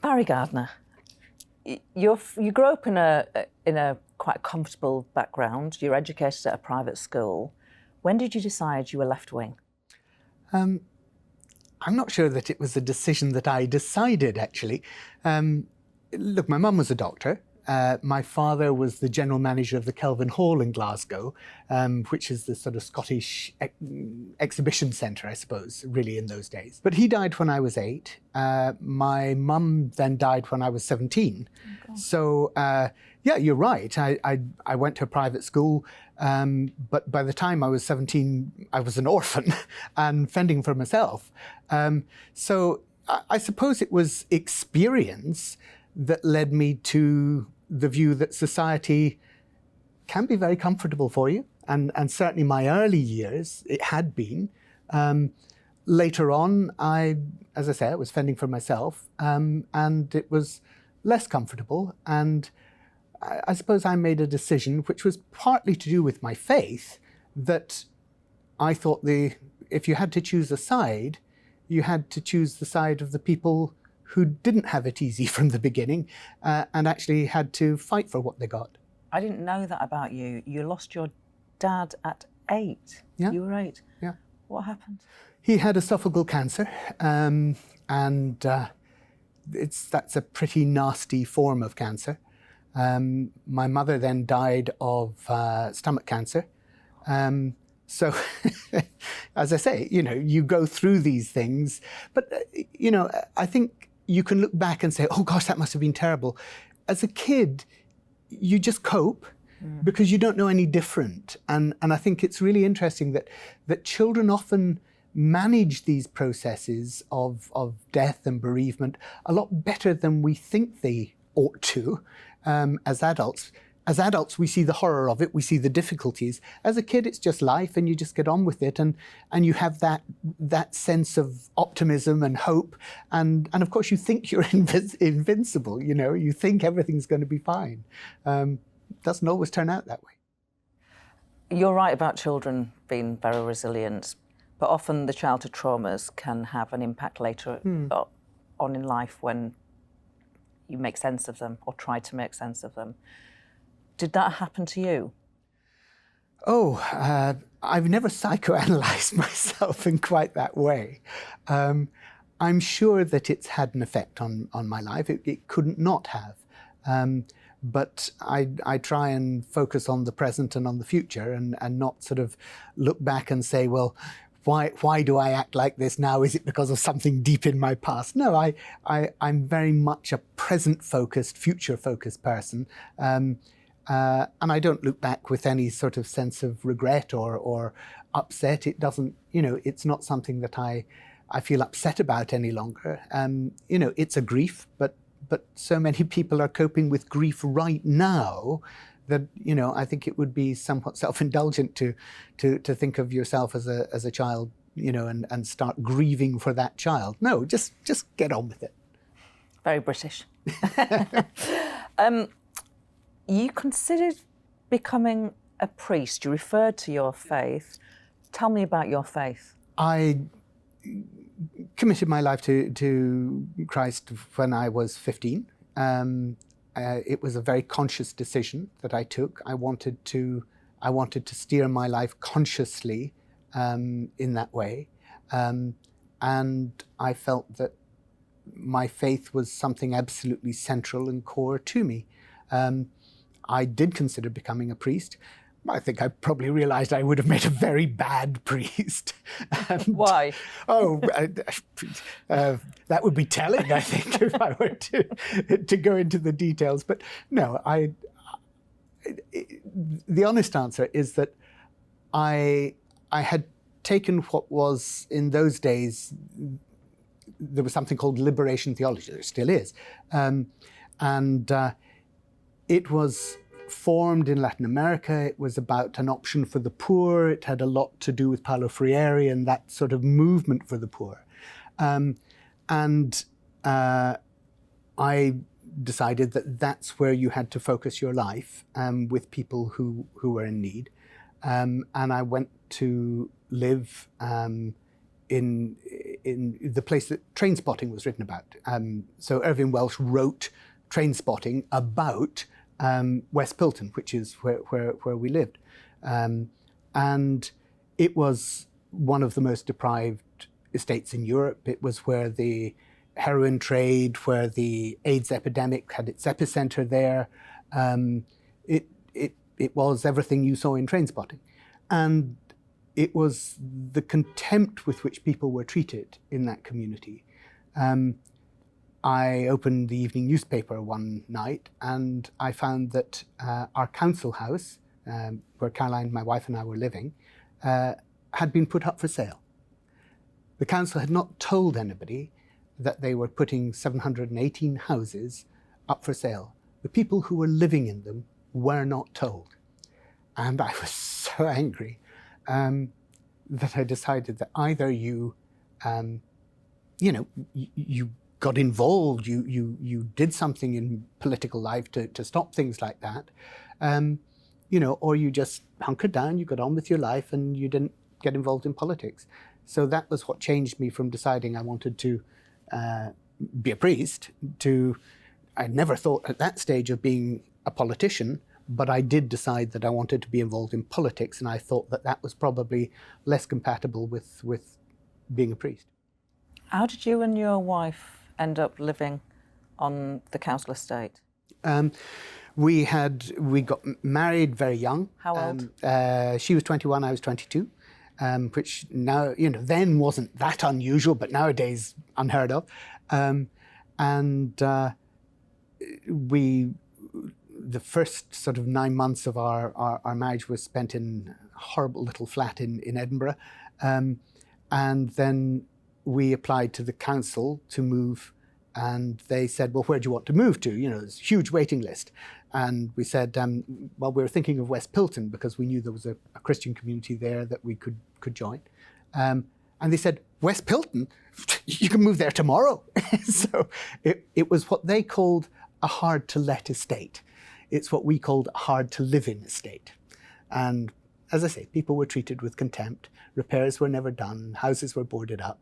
Barry Gardiner, you grew up in a quite comfortable background. You're educated at a private school. When did you decide you were left-wing? I'm not sure that it was a decision that I decided, actually. Look, my mum was a doctor. My father was the general manager of the Kelvin Hall in Glasgow, which is the sort of Scottish exhibition centre, I suppose, really in those days. But he died when I was 8. My mum then died when I was 17. Oh, so, yeah, you're right. I went to a private school, but by the time I was 17, I was an orphan and fending for myself. So I suppose it was experience that led me to the view that society can be very comfortable for you. And certainly my early years, it had been. Later on, as I say, I was fending for myself, and it was less comfortable. And I suppose I made a decision, which was partly to do with my faith, that I thought if you had to choose a side, you had to choose the side of the people who didn't have it easy from the beginning and actually had to fight for what they got. I didn't know that about you. You lost your dad at 8. Yeah. You were 8. Yeah. What happened? He had esophageal cancer, and that's a pretty nasty form of cancer. My mother then died of stomach cancer. So, as I say, you go through these things, but, I think you can look back and say, oh gosh, that must have been terrible. As a kid, you just cope because you don't know any different. And I think it's really interesting that children often manage these processes of death and bereavement a lot better than we think they ought to as adults. As adults, we see the horror of it, we see the difficulties. As a kid, it's just life and you just get on with it, and you have that sense of optimism and hope, and of course you think you're invincible, you think everything's going to be fine. Doesn't always turn out that way. You're right about children being very resilient, but often the childhood traumas can have an impact later on in life when you make sense of them or try to make sense of them. Did that happen to you? Oh, I've never psychoanalyzed myself in quite that way. I'm sure that it's had an effect on my life. It couldn't not have. But I try and focus on the present and on the future and not sort of look back and say, well, why do I act like this now? Is it because of something deep in my past? No, I'm very much a present-focused, future-focused person. And I don't look back with any sort of sense of regret or upset. It doesn't, it's not something that I feel upset about any longer. It's a grief, but so many people are coping with grief right now that, I think it would be somewhat self-indulgent to think of yourself as a child, and start grieving for that child. No, just get on with it. Very British. You considered becoming a priest. You referred to your faith. Tell me about your faith. I committed my life to Christ when I was 15. It was a very conscious decision that I took. I wanted to steer my life consciously in that way. And I felt that my faith was something absolutely central and core to me. I did consider becoming a priest. I think I probably realized I would have made a very bad priest. Why? That would be telling, I think, if I were to go into the details. But no, the honest answer is that I had taken what was, in those days, there was something called liberation theology. There still is. It was formed in Latin America. It was about an option for the poor. It had a lot to do with Paulo Freire and that sort of movement for the poor. I decided that that's where you had to focus your life with people who were in need. And I went to live in the place that Train Spotting was written about. So Irving Welsh wrote Train Spotting about West Pilton, which is where we lived. And it was one of the most deprived estates in Europe. It was where the heroin trade, where the AIDS epidemic had its epicenter there. It was everything you saw in Train Spotting. And it was the contempt with which people were treated in that community. I opened the evening newspaper one night and I found that our council house, where Caroline, my wife, and I were living, had been put up for sale. The council had not told anybody that they were putting 718 houses up for sale. The people who were living in them were not told. And I was so angry that I decided that either you got involved, you did something in political life to stop things like that, or you just hunkered down, you got on with your life and you didn't get involved in politics. So that was what changed me from deciding I wanted to be a priest to, I never thought at that stage of being a politician, but I did decide that I wanted to be involved in politics, and I thought that that was probably less compatible with being a priest. How did you and your wife end up living on the council estate? We got married very young. How old? She was 21, I was 22, which now, then wasn't that unusual, but nowadays unheard of. The first sort of 9 months of our marriage was spent in a horrible little flat in Edinburgh. And then we applied to the council to move, and they said, well, where do you want to move to? There's a huge waiting list. And we said, well, we were thinking of West Pilton because we knew there was a Christian community there that we could join. And they said, West Pilton? You can move there tomorrow. So it was what they called a hard-to-let estate. It's what we called a hard-to-live-in estate. And as I say, people were treated with contempt. Repairs were never done. Houses were boarded up.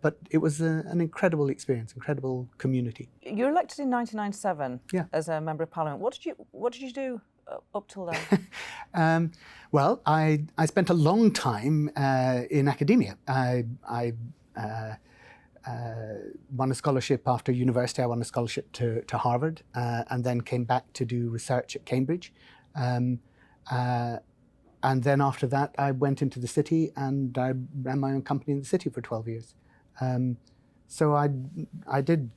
But it was an incredible experience, incredible community. You were elected in 1997 as a Member of Parliament. What did you do up till then? Well, I spent a long time in academia. I won a scholarship after university. I won a scholarship to Harvard, and then came back to do research at Cambridge. And then after that, I went into the city and I ran my own company in the city for 12 years. So I did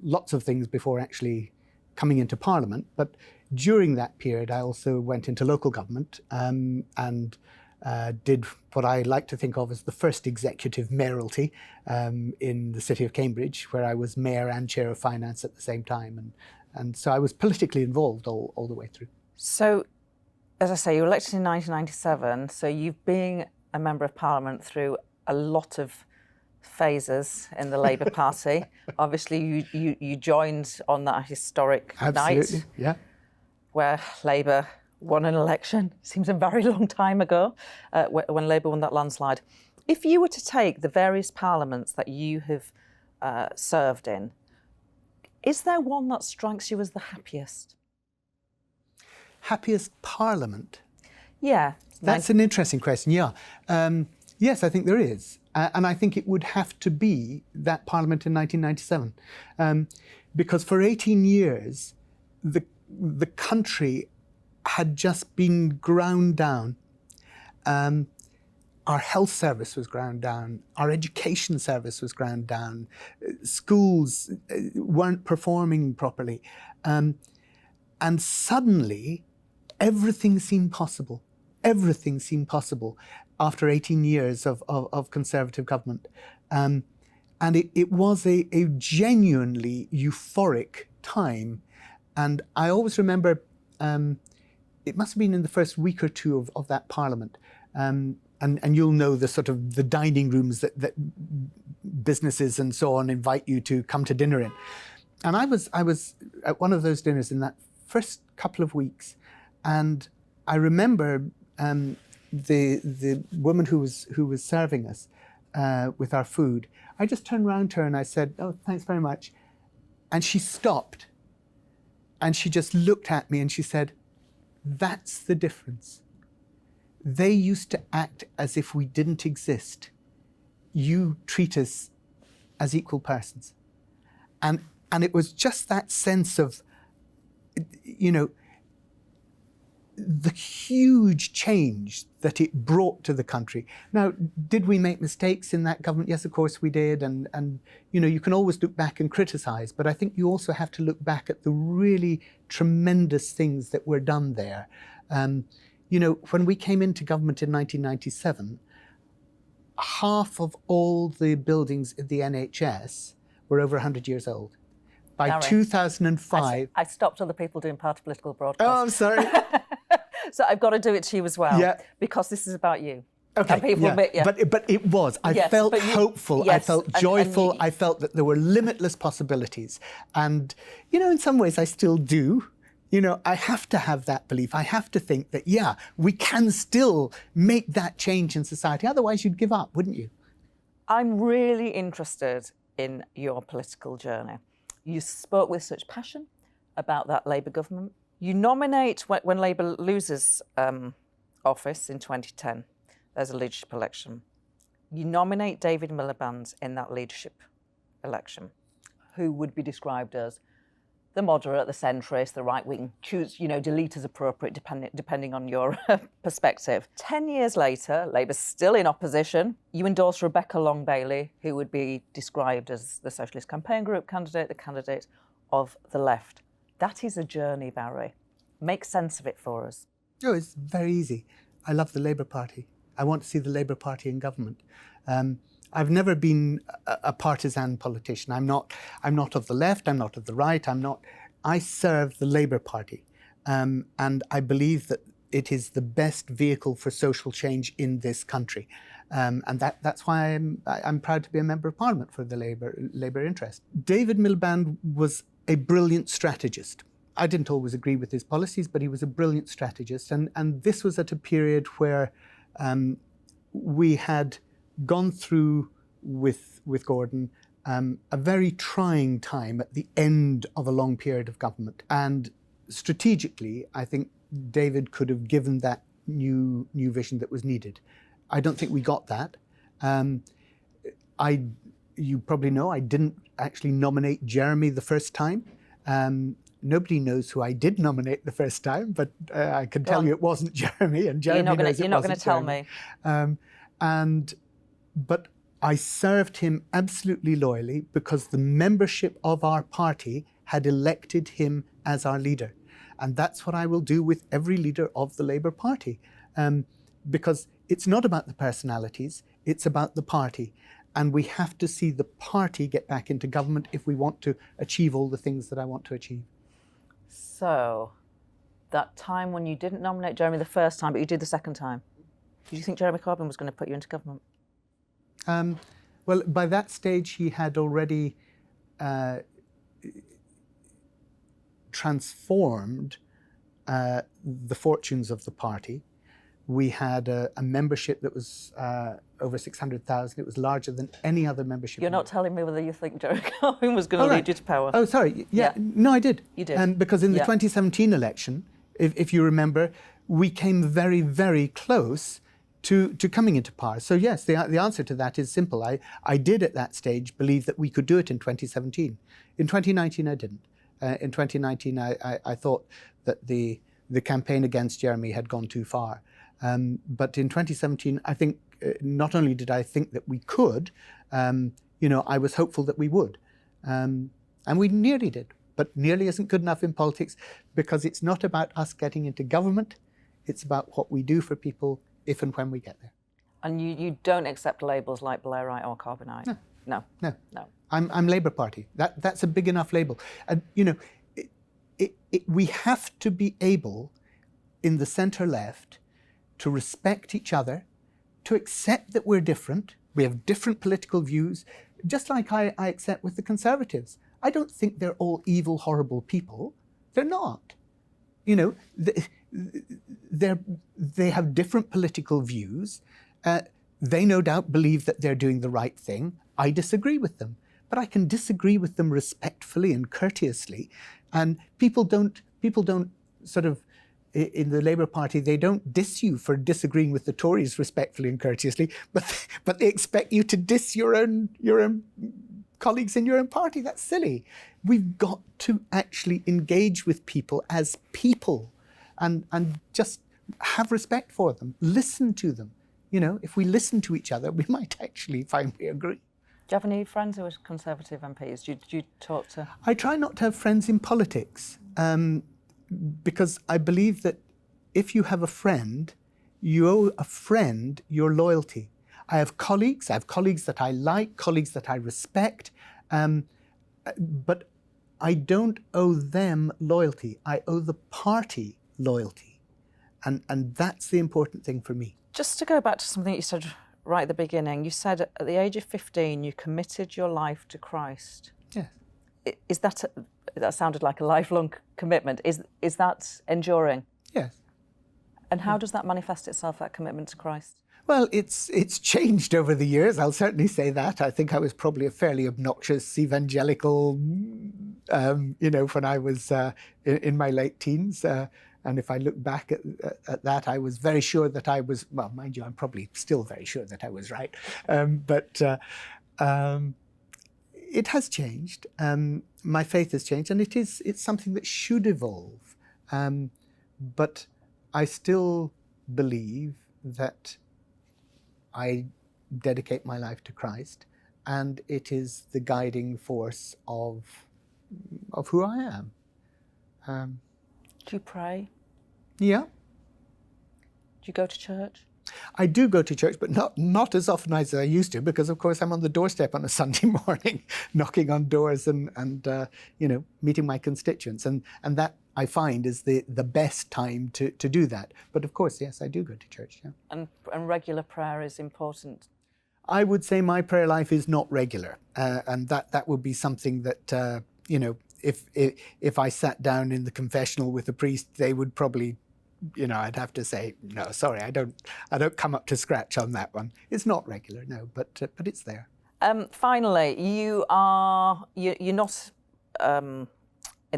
lots of things before actually coming into Parliament. But during that period, I also went into local government and did what I like to think of as the first executive mayoralty in the city of Cambridge, where I was mayor and chair of finance at the same time. And so I was politically involved all the way through. So, as I say, you were elected in 1997, so you've been a Member of Parliament through a lot of phases in the Labour Party. Obviously, you joined on that historic night where Labour won an election. Seems a very long time ago when Labour won that landslide. If you were to take the various parliaments that you have served in, is there one that strikes you as the happiest? Happiest parliament? Yeah. That's an interesting question, yeah. Yes, I think there is. And I think it would have to be that parliament in 1997. Because for 18 years, the country had just been ground down. Our health service was ground down. Our education service was ground down. Schools weren't performing properly. And suddenly, everything seemed possible. Everything seemed possible after 18 years of Conservative government. And it was a genuinely euphoric time. And I always remember, it must have been in the first week or two of that parliament. And you'll know the sort of the dining rooms that businesses and so on invite you to come to dinner in. And I was at one of those dinners in that first couple of weeks, and I remember the woman who was serving us with our food, I just turned around to her and I said, "Oh, thanks very much." And she stopped and she just looked at me and she said, "That's the difference. They used to act as if we didn't exist. You treat us as equal persons." And it was just that sense of, you know, the huge change that it brought to the country. Now, did we make mistakes in that government? Yes, of course we did. And you know, you can always look back and criticize, but I think you also have to look back at the really tremendous things that were done there. You know, when we came into government in 1997, half of all the buildings in the NHS were over 100 years old. By Gary, 2005... I stopped other people doing party political broadcasts. Oh, I'm sorry. So I've got to do it to you as well, Yeah. because this is about you. Okay, And people yeah. admit, yeah. But it was. I Yes, felt but you- hopeful. yes, I felt and joyful. you- I felt that there were limitless possibilities. And, you know, in some ways I still do. You know, I have to have that belief. I have to think that, yeah, we can still make that change in society. Otherwise you'd give up, wouldn't you? I'm really interested in your political journey. You spoke with such passion about that Labour government. You nominate, when Labour loses office in 2010, there's a leadership election. You nominate David Miliband in that leadership election, who would be described as the moderate, the centrist, the right wing. Choose, you know, delete as appropriate, depending on your perspective. 10 years later, Labour's still in opposition. You endorse Rebecca Long-Bailey, who would be described as the Socialist Campaign Group candidate, the candidate of the left. That is a journey, Barry. Make sense of it for us. Oh, it's very easy. I love the Labour Party. I want to see the Labour Party in government. I've never been a partisan politician. I'm not of the left, I'm not of the right, I serve the Labour Party. And I believe that it is the best vehicle for social change in this country. And that's why I'm proud to be a Member of Parliament for the Labour interest. David Miliband was a brilliant strategist. I didn't always agree with his policies, but he was a brilliant strategist. And this was at a period where we had gone through with Gordon a very trying time at the end of a long period of government. And strategically, I think David could have given that new vision that was needed. I don't think we got that. You probably know I didn't actually nominate Jeremy the first time. Nobody knows who I did nominate the first time, but I can tell you it wasn't Jeremy, and Jeremy knows it wasn't Jeremy. You're not going to tell me. But I served him absolutely loyally because the membership of our party had elected him as our leader. And that's what I will do with every leader of the Labour Party. Because it's not about the personalities, it's about the party. And we have to see the party get back into government if we want to achieve all the things that I want to achieve. So, that time when you didn't nominate Jeremy the first time, but you did the second time, did you think Jeremy Corbyn was going to put you into government? Well, by that stage, he had already transformed the fortunes of the party. We had a membership that was over 600,000. It was larger than any other membership. You're not telling me whether you think Jeremy Corbyn was going to lead you to power. Oh, sorry. Yeah. No, I did. You did. Because in the 2017 election, if you remember, we came very, very close to coming into power. So yes, the answer to that is simple. I did at that stage believe that we could do it in 2017. In 2019, I didn't. In 2019, I thought that the campaign against Jeremy had gone too far. But in 2017, I think not only did I think that we could, I was hopeful that we would. And we nearly did. But nearly isn't good enough in politics because it's not about us getting into government. It's about what we do for people if and when we get there. And you don't accept labels like Blairite or Corbynite? No. No. I'm Labour Party. That's a big enough label. And, we have to be able, in the centre-left, to respect each other, to accept that we're different. We have different political views, just like I accept with the Conservatives. I don't think they're all evil, horrible people. They're not. They have different political views. They no doubt believe that they're doing the right thing. I disagree with them, but I can disagree with them respectfully and courteously. And people don't sort of, in the Labour Party, they don't diss you for disagreeing with the Tories respectfully and courteously, but they expect you to diss your own colleagues in your own party. That's silly. We've got to actually engage with people as people and just have respect for them, listen to them. You know, if we listen to each other, we might actually find we agree. Do you have any friends who are Conservative MPs? Do you talk to? I try not to have friends in politics because I believe that if you have a friend, you owe a friend your loyalty. I have colleagues that I like, colleagues that I respect, but I don't owe them loyalty. I owe the party loyalty. And that's the important thing for me. Just to go back to something you said right at the beginning, you said at the age of 15 you committed your life to Christ. Yes. Is that sounded like a lifelong commitment? Is that enduring? Yes. And how does that manifest itself, that commitment to Christ? Well, it's changed over the years. I'll certainly say that. I think I was probably a fairly obnoxious evangelical, when I was in my late teens. And if I look back at that, I was very sure that I was, well, mind you, I'm probably still very sure that I was right. But it has changed. My faith has changed, and it's something that should evolve. But I still believe that I dedicate my life to Christ, and it is the guiding force of who I am. Do you pray? Yeah. Do you go to church? I do go to church, but not as often as I used to, because of course I'm on the doorstep on a Sunday morning, knocking on doors and meeting my constituents, and that I find is the best time to do that. But of course, yes, I do go to church. Yeah. And regular prayer is important. I would say my prayer life is not regular, and that would be something that if I sat down in the confessional with a priest, they would probably, I'd have to say, no, sorry, I don't come up to scratch on that one. It's not regular, no, but it's there. Finally, you're not in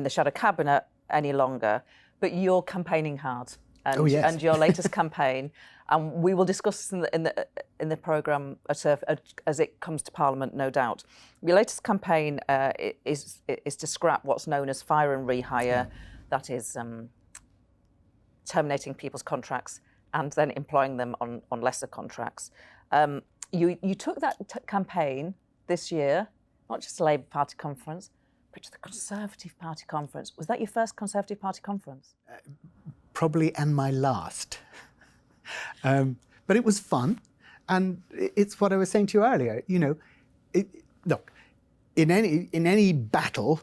the shadow cabinet any longer, but you're campaigning hard. And, oh, yes. And your latest campaign, and we will discuss this in the programme as it comes to Parliament, no doubt. Your latest campaign is to scrap what's known as fire and rehire. Yeah. That is terminating people's contracts and then employing them on lesser contracts. You took that campaign this year, not just a Labour Party conference, but to the Conservative Party conference. Was that your first Conservative Party conference? Probably, and my last. But it was fun, and it's what I was saying to you earlier. Look, in any battle,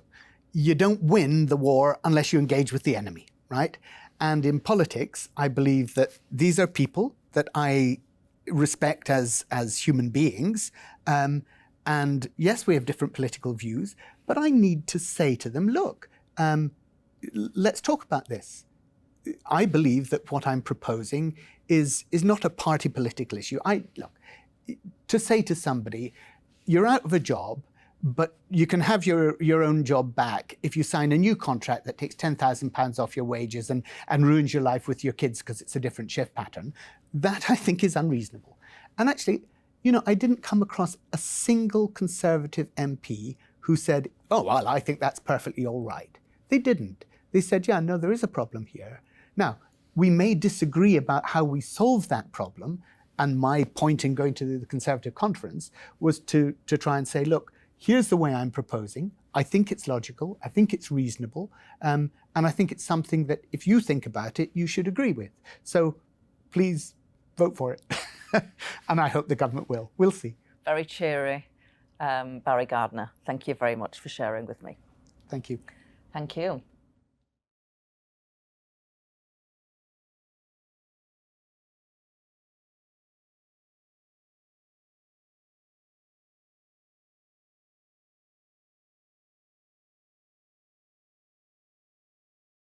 you don't win the war unless you engage with the enemy, right? And in politics, I believe that these are people that I respect as human beings. And yes, we have different political views, but I need to say to them, look, let's talk about this. I believe that what I'm proposing is not a party political issue. Look, to say to somebody, you're out of a job, but you can have your own job back if you sign a new contract that takes £10,000 off your wages and ruins your life with your kids because it's a different shift pattern, that I think is unreasonable. And actually, I didn't come across a single Conservative MP who said, oh, well, I think that's perfectly all right. They didn't. They said, yeah, no, there is a problem here. Now, we may disagree about how we solve that problem, and my point in going to the Conservative conference was to try and say, look, here's the way I'm proposing. I think it's logical. I think it's reasonable. And I think it's something that if you think about it, you should agree with. So please vote for it. And I hope the government will. We'll see. Very cheery. Barry Gardiner, thank you very much for sharing with me. Thank you. Thank you.